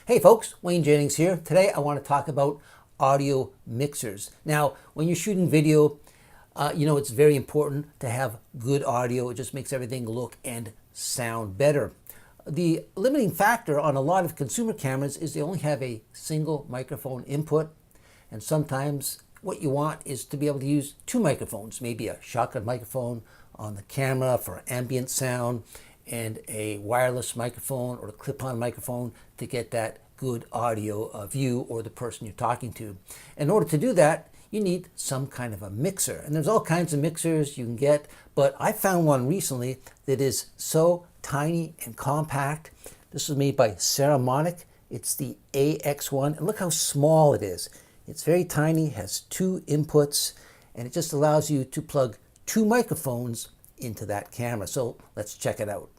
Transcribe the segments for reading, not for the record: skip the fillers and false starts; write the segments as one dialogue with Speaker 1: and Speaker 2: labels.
Speaker 1: Hey folks, Wayne Jennings here. Today I want to talk about audio mixers. Now, when you're shooting video, it's very important to have good audio. It just makes everything look and sound better. The limiting factor on a lot of consumer cameras is they only have a single microphone input, and sometimes what you want is to be able to use two microphones, maybe a shotgun microphone on the camera for ambient sound and a wireless microphone or a clip-on microphone to get that good audio of you or the person you're talking to. In order to do that, you need some kind of a mixer. And there's all kinds of mixers you can get, but I found one recently that is so tiny and compact. This was made by Saramonic. It's the AX1, and look how small it is. It's very tiny, has two inputs, and it just allows you to plug two microphones into that camera. So let's check it out.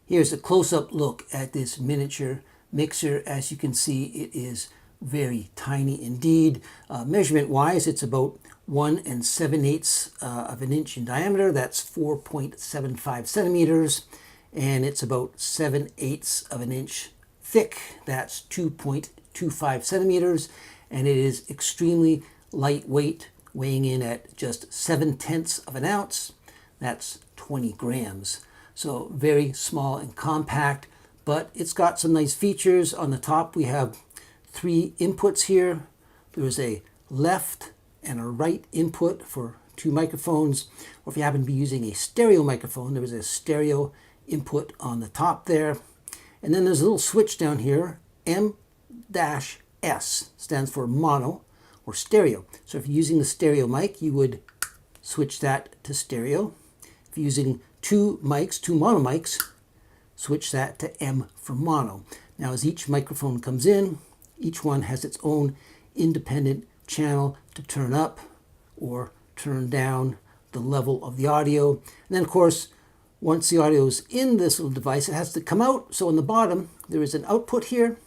Speaker 1: Here's a close-up look at this miniature mixer. As you can see, it is very tiny indeed. Measurement-wise, it's about 1 7/8 of an inch in diameter. That's 4.75 centimeters. And it's about 7/8 of an inch thick. That's 2.25 centimeters. And it is extremely lightweight, weighing in at just 7/10 of an ounce. That's 20 grams. So very small and compact, but it's got some nice features. On the top, we have three inputs here. There's a left and a right input for two microphones. Or if you happen to be using a stereo microphone, there is a stereo input on the top there. And then there's a little switch down here. M-S stands for mono or stereo. So if you're using the stereo mic, you would switch that to stereo. If you're using two mics, two mono mics, switch that to M for mono. Now, as each microphone comes in, each one has its own independent channel to turn up or turn down the level of the audio. And then, of course, once the audio is in this little device, it has to come out. So on the bottom, there is an output here,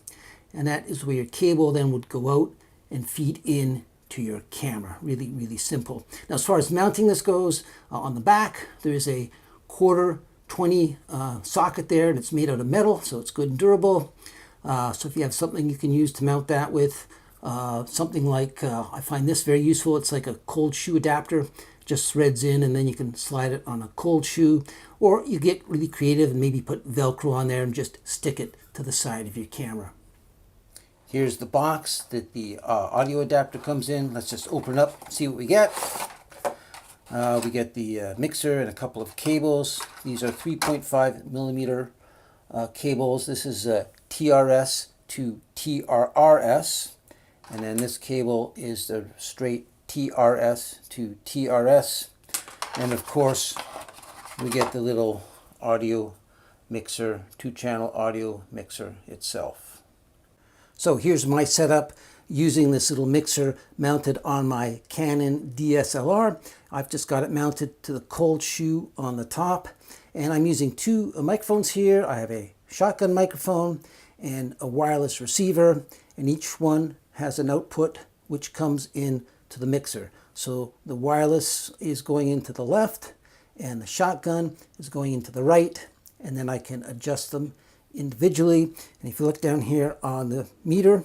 Speaker 1: and that is where your cable then would go out and feed in to your camera. Really, really simple. Now, as far as mounting this goes, on the back, there is a 1/4-20 socket there, and it's made out of metal, so it's good and durable. So if you have something you can use to mount that with, something like, I find this very useful. It's like a cold shoe adapter, just threads in, and then you can slide it on a cold shoe. Or you get really creative and maybe put Velcro on there and just stick it to the side of your camera. Here's the box that the audio adapter comes in. Let's just open it up and see what we get. We get the mixer and a couple of cables. These are 3.5 millimeter cables. This is TRS to TRRS. And then this cable is the straight TRS to TRS. And of course, we get the little audio mixer, two-channel audio mixer itself. So here's my setup using this little mixer mounted on my Canon DSLR. I've just got it mounted to the cold shoe on the top, and I'm using two microphones here. I have a shotgun microphone and a wireless receiver, and each one has an output which comes in to the mixer. So the wireless is going into the left and the shotgun is going into the right, and then I can adjust them individually. And if you look down here on the meter,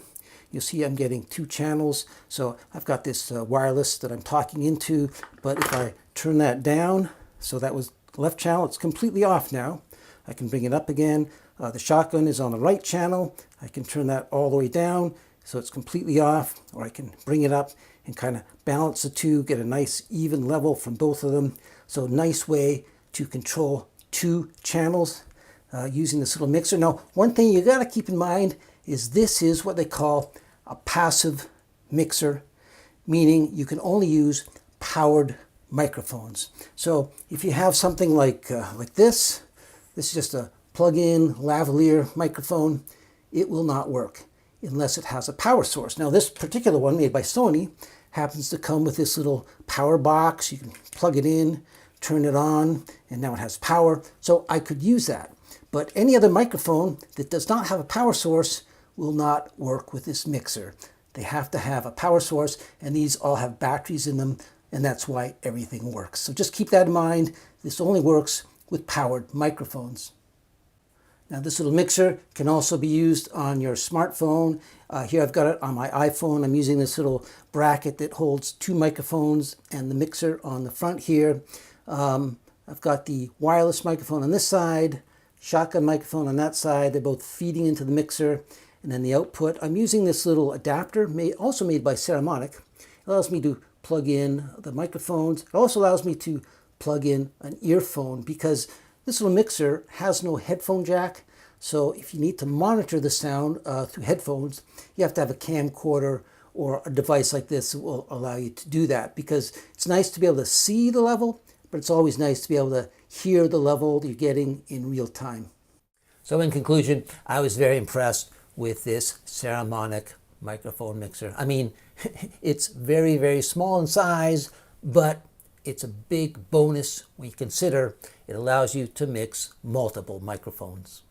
Speaker 1: you'll see I'm getting two channels. So I've got this wireless that I'm talking into, but if I turn that down, so that was the left channel, it's completely off now. I can bring it up again. The shotgun is on the right channel. I can turn that all the way down, so it's completely off, or I can bring it up and kind of balance the two, get a nice even level from both of them. So nice way to control two channels using this little mixer. Now, one thing you got to keep in mind is this is what they call a passive mixer, meaning you can only use powered microphones. So if you have something like this is just a plug-in lavalier microphone, it will not work unless it has a power source. Now, this particular one made by Sony happens to come with this little power box. You can plug it in, turn it on, and now it has power. So I could use that. But any other microphone that does not have a power source will not work with this mixer. They have to have a power source, and these all have batteries in them, and that's why everything works. So just keep that in mind. This only works with powered microphones. Now this little mixer can also be used on your smartphone. Here I've got it on my iPhone. I'm using this little bracket that holds two microphones and the mixer on the front here. I've got the wireless microphone on this side, shotgun microphone on that side. They're both feeding into the mixer. And then the output, I'm using this little adapter, also made by Saramonic. It allows me to plug in the microphones. It also allows me to plug in an earphone because this little mixer has no headphone jack. So if you need to monitor the sound through headphones, you have to have a camcorder or a device like this that will allow you to do that, because it's nice to be able to see the level, but it's always nice to be able to hear the level that you're getting in real time. So in conclusion, I was very impressed with this Saramonic microphone mixer. I mean, it's very, very small in size, but it's a big bonus when you consider it allows you to mix multiple microphones.